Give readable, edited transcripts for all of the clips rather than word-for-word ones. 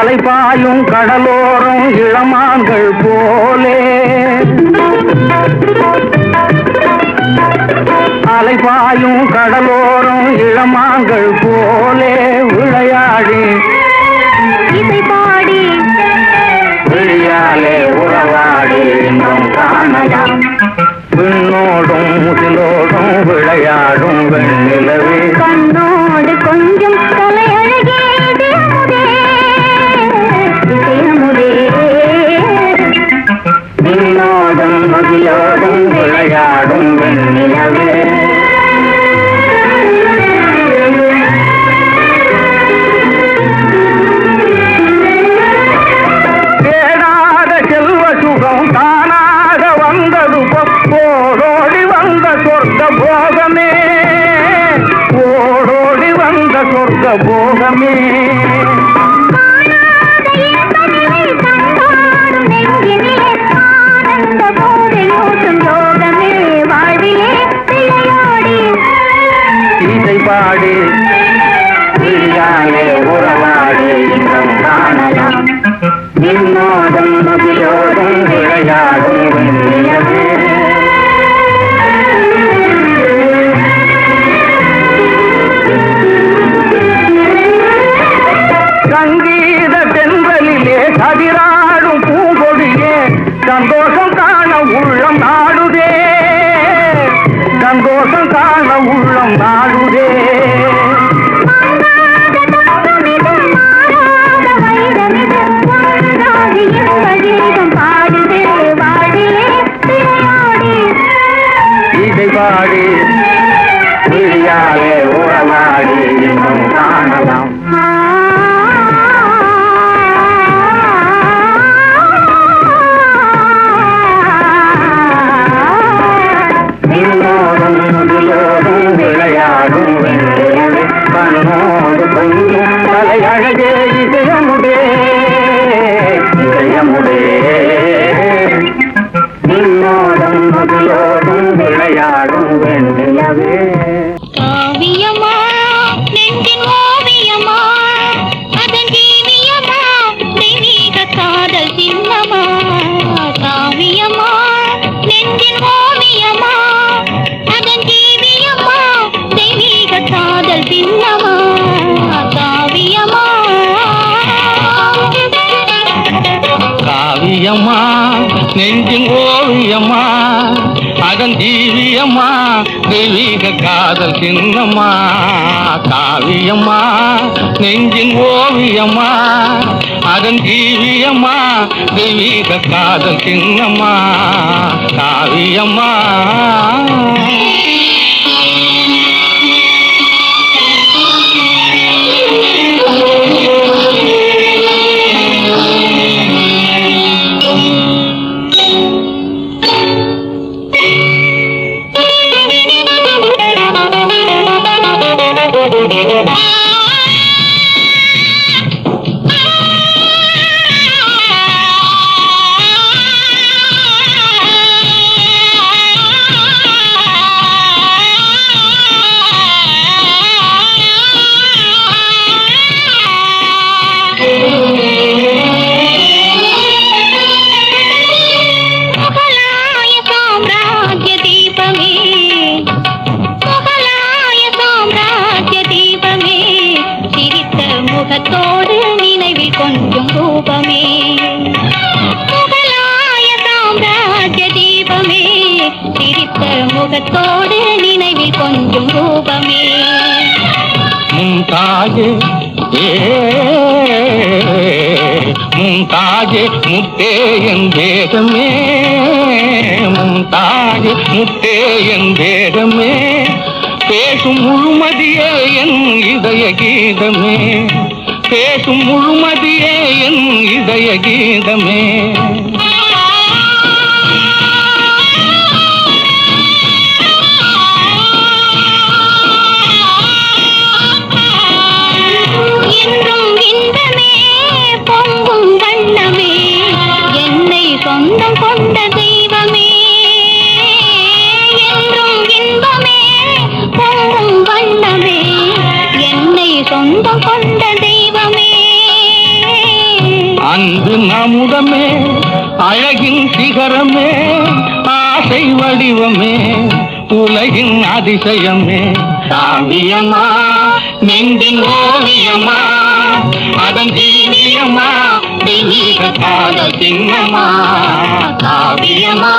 அலைபாயும் கடலோரம் இளமான்கள் போலே அலைபாயும் கடலோரம் இளமான்கள் போலே விளையாடி இசை பாடி விழியாலே உறவாடி இன்பம் காணலாம். விண்ணோடும் முகிலோடும் விளையாடும் வெண்ணிலவே கண்ணோடு கொஞ்சம் தலையழகே தினமுதே விண்ணோடும் முகிலோடும் விளையாடும் வெண்ணிலவே தேடாத செல்வ சுகம் தானாக வந்தது ஓடோடி வந்த சொர்க்க போகமே ஓடோடி வந்த சொர்க்க போகமே இசை பாடி விழியாலே உறவாடி இன்பம் காணலாம். விண்ணோடும் மகிழோடும் விளையாடும் வெண்ணிலவே சங்கீத தென்றலிலே கதிராடும் பூங்கொடியே சந்தோஷம் காண உள்ளம் நாடுதே சந்தோஷம் காண உள்ளம் நாடுதே இசை பாடி விழியாலே உறவாடி இன்னும் காணலாம். விண்ணோடும் முகிலோடும் விளையாடும் வெண்ணிலவே கண்ணோடு கொஞ்சம் தலையழகே இதயமுடே இதயமுடே விண்ணோடும் முகிலோடும் விளையாடும் வெண்ணிலவே காவியமா நெஞ்சின் ஓவியமா அதன் ஜீவியமா தெய்வீக காதல் சின்னமா காவியமா நெஞ்சின் ஓவியமா அதன் ஜீவியமா தெய்வீக காதல் சின்னமா காவியமா காவியம்மா நெஞ்சின் ஓவியம்மா அதன் ஜீவியம்மா தெய்வீக காதல் சின்னம்மா காவியம்மா நெஞ்சின் ஓவியம்மா அதன் ஜீவியம்மா தெய்வீக காதல் சின்னம்மா காவியம்மா முகத்தோடு நினைவில் கொஞ்சம் ரூபமே முகலாய சாம்ராஜ்ய தீபமே சிரித்த முகத்தோடு நினைவில் கொஞ்சம் ரூபமே மும்தாஜே மும்தாஜே முத்தே என் வேதமே மும்தாஜே முத்தே என் வேதமே பேசும் முழுமதியே என் இதய கீதமே பேசும் முழுமதியே என் இதய கீதமே என்றும் இன்பமே பொங்கும் வண்ணமே என்னை சொந்தம் கொண்ட தெய்வமே என்றும் இன்பமே பொங்கும் வண்ணமே என்னை சொந்தம் கொண்ட தெய்வமே அன்பு நமுதமே அழகின் சிகரமே ஆசை வடிவமே உலகின் அதிசயமே காவியமா நெஞ்சின் ஓவியமா அதன் ஜீவியமா தெய்வீக கால சின்னமா காவியமா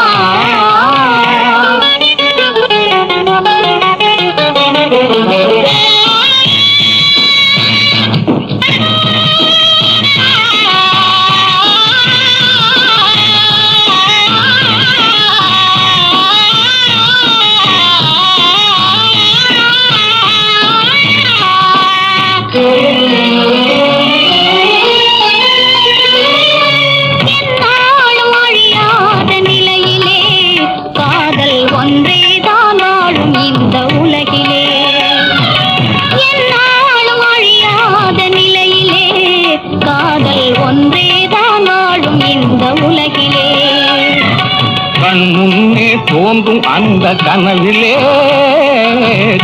தோன்றும் அந்த கனவிலே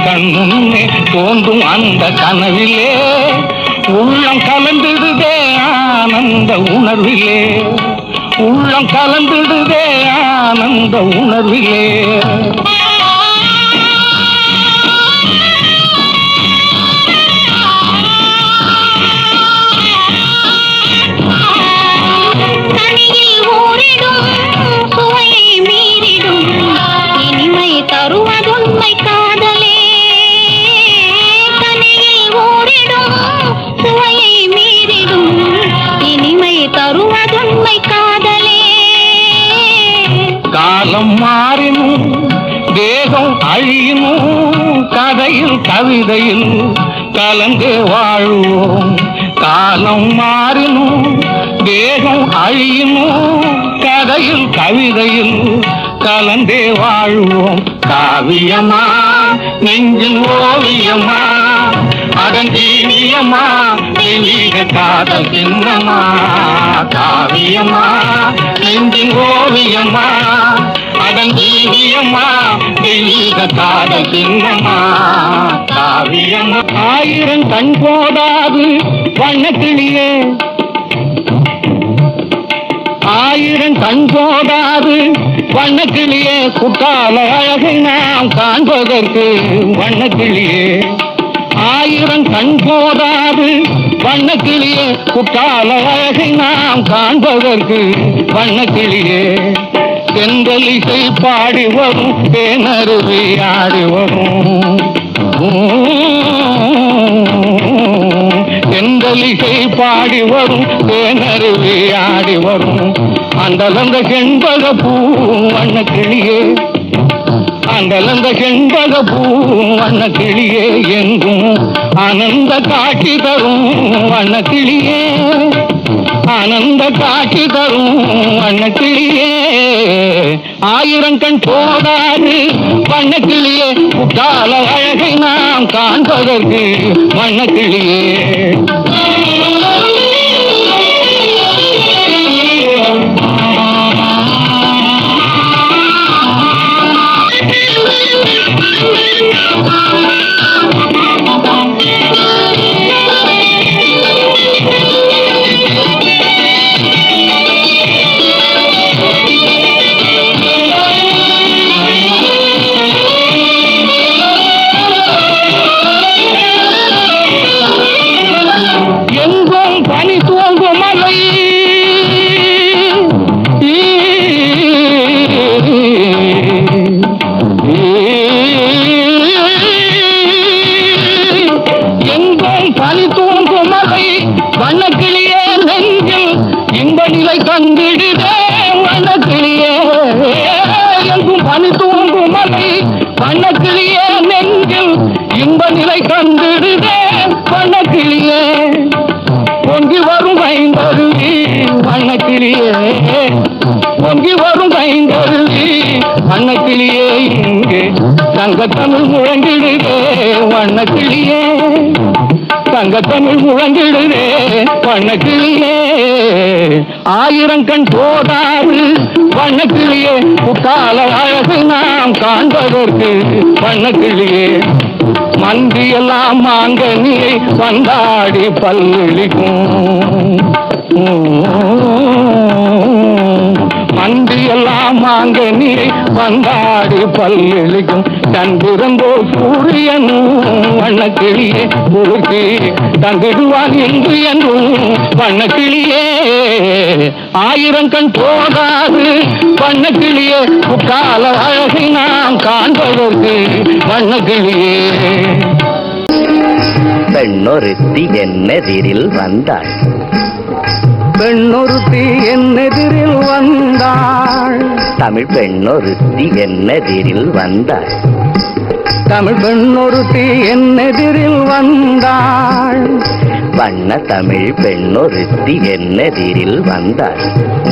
கண்முன்னே தோன்றும் அந்த கனவிலே உள்ளம் கலந்திடுதே ஆனந்த உணர்விலே உள்ளம் கலந்திடுதே ஆனந்த உணர்விலே தருவதுண்மை காதலே கனியில் ஓடிடும் சுவையை மீறிடும் இனிமை தருவதுண்மை காதலே காலம் மாறினும் தேகம் அழியினும் கதையில் கவிதையில் கலந்து வாழ்வோம் காலம் மாறினும் தேகம் அழியினும் கதையில் கவிதையில் கலந்தே வாழ்வோம் காவியமா நெஞ்சின் ஓவியமா அதன் ஜீவியமா தெய்வீக காதல் சின்னமா காவியமா நெஞ்சின் ஓவியமா அதன் ஜீவியமா தெய்வீக காதல் சின்னமா காவியமா ஆயிரம் கண் போதாது வண்ணக்கிளியே ஆயிரம் கண் போதாது வண்ணக்கிளியே குற்றால அழகை நாம் காண்பதற்கு வண்ணக்கிளியே ஆயிரம் கண் போதாது வண்ணக்கிளியே குற்றால அழகை நாம் காண்பதற்கு வண்ணக்கிளியே செந்தலிசை பாடி வரும் தேனருவி ஆடி வரும் செந்தலிசை பாடி வரும் தேனருவி ஆடி வரும் அந்தலந்த செண்பக பூ வண்ணக்கிளியே அந்தலந்த செண்பக பூ வண்ணக்கிளியே எங்கும் ஆனந்த காட்சி தரும் வண்ணக்கிளியே ஆனந்த காட்சி தரும் வண்ணக்கிளியே ஆயிரம் கண் போதாது வண்ணக்கிளியே குற்றால அழகை நாம் காண்பதற்கு வண்ணக்கிளியே வண்ணக்கிளியே நெஞ்சில் இன்ப நிலை கண்டிடுதே வண்ணக்கிளியே பொங்கி வரும் ஐந்தருவி வண்ணக்கிளியே பொங்கி வரும் ஐந்தருவி வண்ணக்கிளியே இங்கே தங்கத்தமிழ் முழங்கிடுதே வண்ணக்கிளியே தங்கத்தமிழ் முழங்கிடுதே வண்ணக்கிளியே ஆயிரம் கண் போதாது வண்ணக்கிளியே குற்றால அழகு நாம் காண்பதற்கு வண்ணக்கிளியே மந்தியெல்லாம் மாங்கனியை வந்தாடி பல்லிழிக்கும். மந்தியெல்லாம் மாங்கனியை வந்தாடி பல்லிழிக்கும். தந்திருந்தோ சூரியனும் வண்ணக்கிளியே குறுக்கி தந்திடுவான் இன்று என்றும் வண்ணக்கிளியே. ஆயிரம் கண் போதாது வண்ணக்கிளியே, குற்றால அழகை நாம் காண்பதற்கு வண்ணக்கிளியே. பெண்ணொருத்தி என்னெதிரில் வந்தாள், பெண்ணொருத்தி என்னெதிரில் வந்தாள். தமிழ் பெண்ணொருத்தி என்னெதிரில் வந்தாள், தமிழ் பெண்ணொருத்தி என்னெதிரில் வந்தாள். வண்ண தமிழ் பெண்ணொருத்தி என்னெதிரில் வந்தாள்,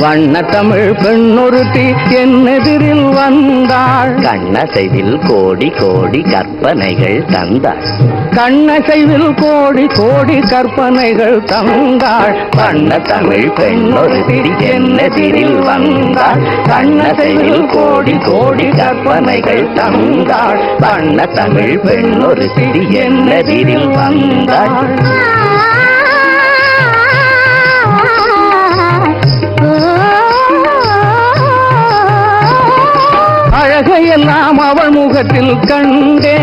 வண்ண தமிழ் பெண்ணொருத்தி என்னெதிரில் வந்தாள். கண்ணசைவில் கோடி கோடி கற்பனைகள் தந்தாள், கண்ணசைவில் கோடி கோடி கற்பனைகள் தந்தாள். வண்ண தமிழ் பெண்ணொருத்தி என்னெதிரில் வந்தாள், கண்ணசைவில் கோடி கோடி கற்பனைகள் தந்தாள். வண்ண தமிழ் பெண்ணொருத்தி என்னெதிரில் வந்தாள். அழகையெல்லாம் அவள் முகத்தில் கண்டே,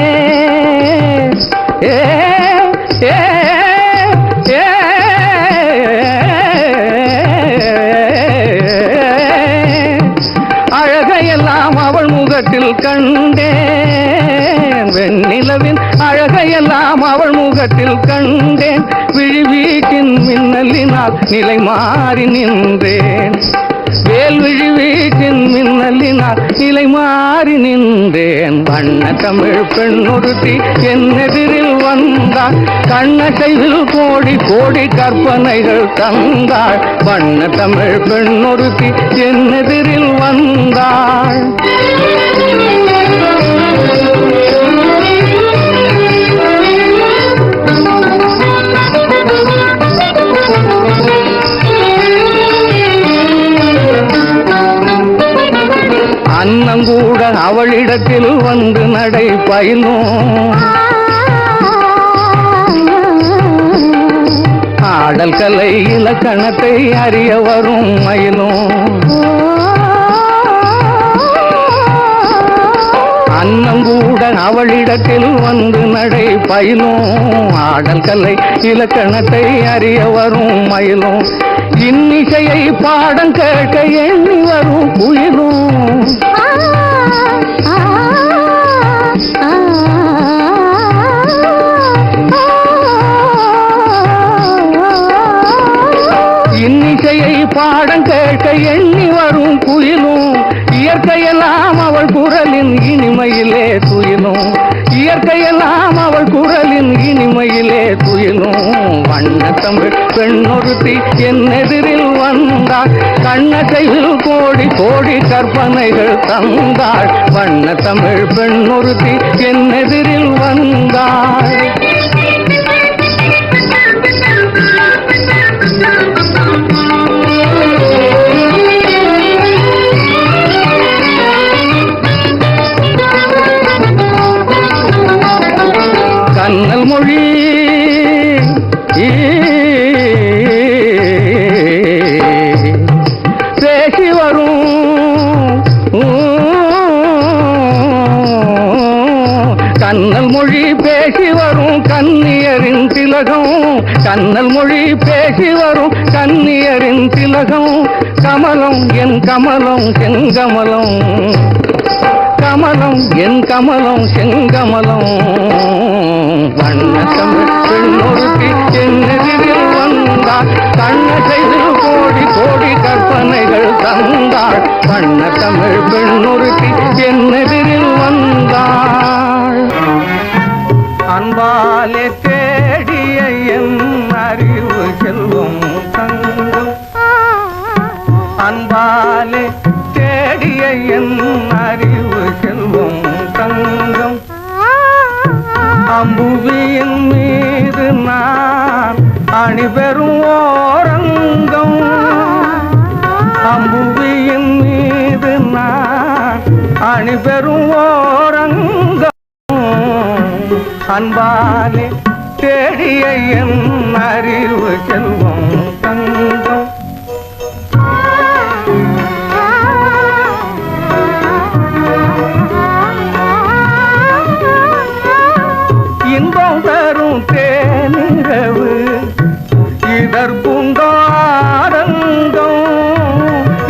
ஏ ஏ ஏ அழகையெல்லாம் அவள் முகத்தில் கண்டேன். வெண்ணிலவின் அழகையெல்லாம் அவள் முகத்தில் கண்டேன். விழிவீட்டின் மின்னலினால் நிலை மாறி நின்றேன். வேல் விழிவீட்டின் மின்னலினால் நிலை மாறி நின்றேன். வண்ண தமிழ் பெண்ணொருத்தி என்னெதிரில் வந்தாள். கண்ணசைவில் கோடி கோடி கற்பனைகள் தந்தாள். வண்ண தமிழ் பெண்ணொருத்தி என்னெதிரில் வந்தாள். அன்னங்கூட அவளிடத்தில் வந்து நடை பயிலும். ஆடல் கலை இலக்கணத்தை அறிய வரும் மயிலும். அன்னங்கூட அவளிடத்தில் வந்து நடை பயிலும். ஆடல் கலை இலக்கணத்தை அறிய வரும் மயிலும். இன்னிசையை பாடம் கேட்க எண்ணி வரும் குயிலும். இன்னிசையை பாடம் கேட்க எண்ணி வரும் குயிலும். இயற்கையெல்லாம் அவள் குரலின் இனிமையிலே துயிலும். இயற்கையெல்லாம் அவள் குரலின் இனிமையிலே துயிலும். வண்ண தமிழ் பெண்ணொருத்தி என்னெதிரில் வந்தாள். கண்ணசைவில் கோடி கோடி கற்பனைகள் தந்தாள். வண்ண தமிழ் பெண்ணொருத்தி என்னெதிரில் வந்தாள். கண்ணல் மொழி பேசி வரும். கண்ணல் மொழி பேசி வரும் கன்னியரின் திலகம். கண்ணல் மொழி பேசி வரும் கன்னியரின் திலகம். கமலம் என் கமலம் செங்கமலம். கமலம் என் கமலம் செங்கமலம். வண்ண தமிழ் பெண்ணொருத்தி என்னெதிரில் வந்தாள். கண்ணசைவில் கோடி கோடி கற்பனைகள் தந்தாள். வண்ண தமிழ் பெண்ணொருத்தி என்னெதிரில் வந்தாள். அன்பாலே தேடிய என் அறிவு செல்வம் தங்கம். அன்பாலே தேடிய என் அறிவு செல்வம் தங்கம். அம்புவியின் மீது நான் அணிபெறும் ஓரங்கம். அம்புவியின் மீது நான் அணிபெறும் ஓரங்கம். அன்பாலே தேடிய என் அறிவு செல்வம் தங்கம். இன்பம் தரும் தேனிரவு இதற்குண்டோ ஆனந்தம்.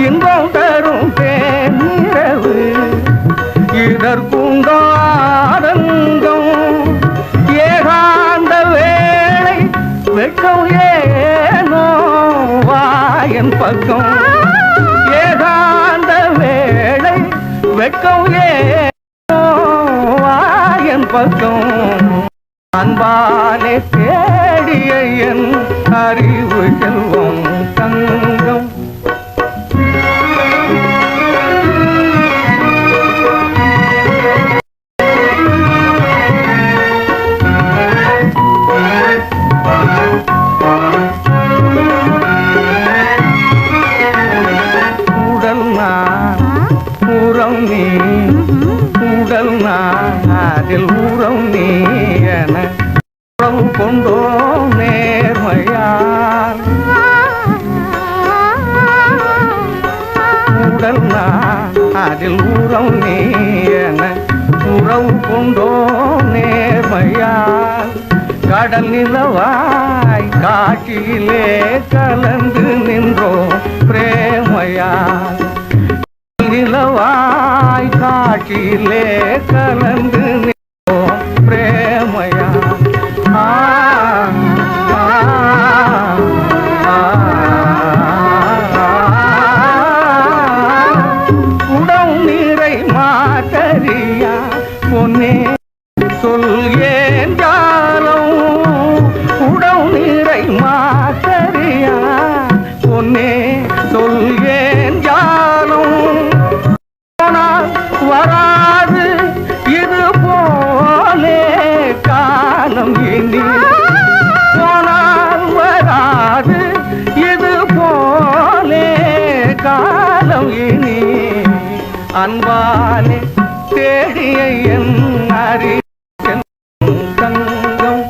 இன்பம் தரும் தேனிரவு இதற்குண்டோ ஆனந்தம். ஏகாந்த வேளை வெட்கம் ஏனோ வாயன் பக்கம். ஏகாந்த வேளை வெட்கம் ஏனோ வாயன் பக்கம். அன்பாலே தேடிய என் அறிவு செல்வம் தங்கம். உடல் நான் உரம் நீ, உடல் நான் அதில் உரம் நீ என உறவு கொண்டோ நேர்மையால். உடல் நான் அதில் உறம் நீ என உறவு கொண்டோ நேர்மையால். கடல் நிலவாய் காட்சியிலே கலந்து நின்றோ பிரேமையால். நிலவாய் காட்சியிலே கலந்து நின்றோ பிரேமையால். உடம் நீரை மாத்தறியா பொன்னே சொல் ஏன் ஜாலம். உடம் நீரை மாத்தறியா பொன்னே சொல் ஏன் ஜாலம். போனால் வராது இது போலே காலம் இனி. போனால் வராது இது போலே காலம் இனி. அன்பாலே தேடிய என் அறிவு தங்கம்.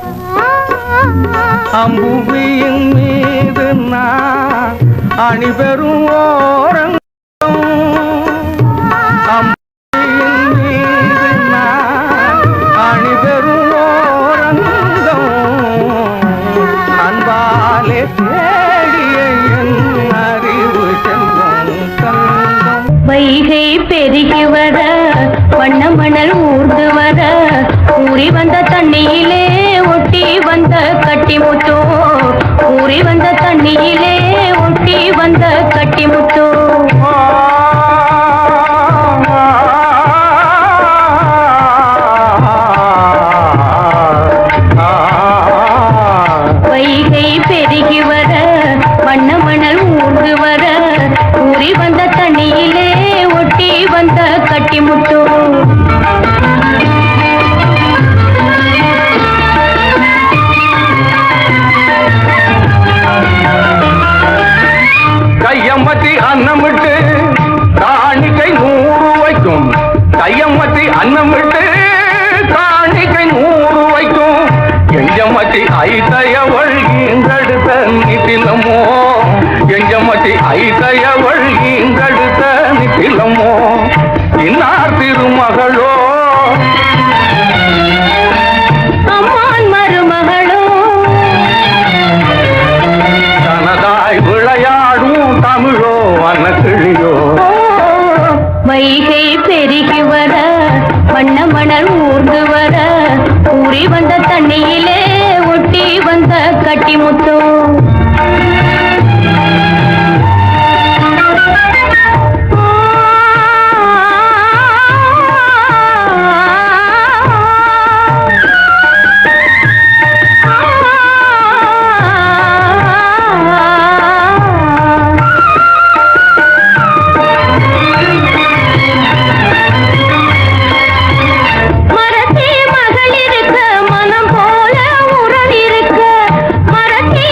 அம்புவியின் மீது நான் அணிபெறும் ஓரங்கம். அம்புவியின் மீது நான் அணிபெறும் ஓரங்கம். அன்பாலே தேடிய என் அறிவு செல்வம் தங்கம். வைகை பெருகி வர வண்ண மணல் ஊர்ந்து வர ஊறி வந்த தண்ணியிலே ஒட்டி வந்த கட்டி முத்தோ. ஊறி வந்த தண்ணியிலே ஒட்டி வந்த கட்டி முத்தோ. வைகை பெருகி வர வண்ண மணல் ஊர்ந்து வர ஊறி வந்த தண்ணியிலே ஒட்டி வந்த கட்டி முத்தோ. கையம்மத்தி அன்னமிட்டு காணிக்கை 100 வைக்கும். கையம்மத்தி அன்னமிட்டு காணிக்கை 100 வைக்கும். எஞ்சமத்தி ஐத்தையவள் ஈந்தெடுத்த நிதிலமோ. எஞ்சமத்தி ஐத்தையவள் ஈந்தெடுத்த நிதிலமோ. இன்னார் திருமகளோ அம்மான் மருமகளோ. தனதாய் விளையாடும் தமிழோ வனக்கிளியோ. வைகை பெருகி வர வண்ண மணல் ஊர்ந்து வர ஊறி வந்த தண்ணியிலே ஒட்டி வந்த கட்டி முத்தோ. மரத்தி மகள் இருக்க மனம் போல உறவு இருக்க. மரத்தி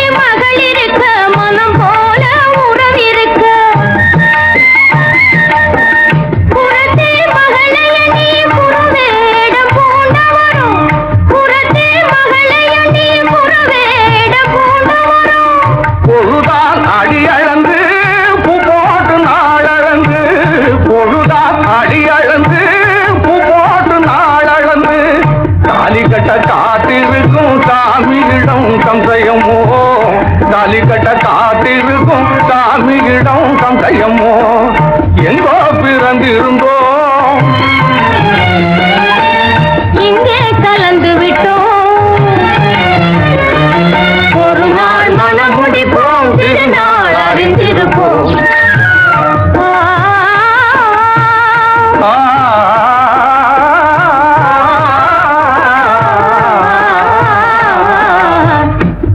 தாலி கட்ட காத்திருக்கும் சாமியிடம் சந்தயமோ எங்கோ பிறந்திருந்தோம் இங்கே கலந்து விட்டோம் ஒரு நாள் மனம் முடிப்போம் திருநாள் அறிந்திருப்போம்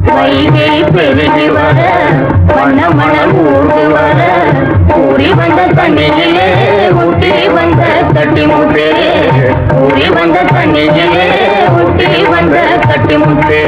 வைகை பெருகி வர வண்ண மணல் ஊர்ந்து வர ஊறி வந்த தண்ணியிலே ஊட்டி வந்த தட்டி முட்டே ஊறி வந்த தண்ணியிலே ஊட்டி வந்த தட்டி முட்டே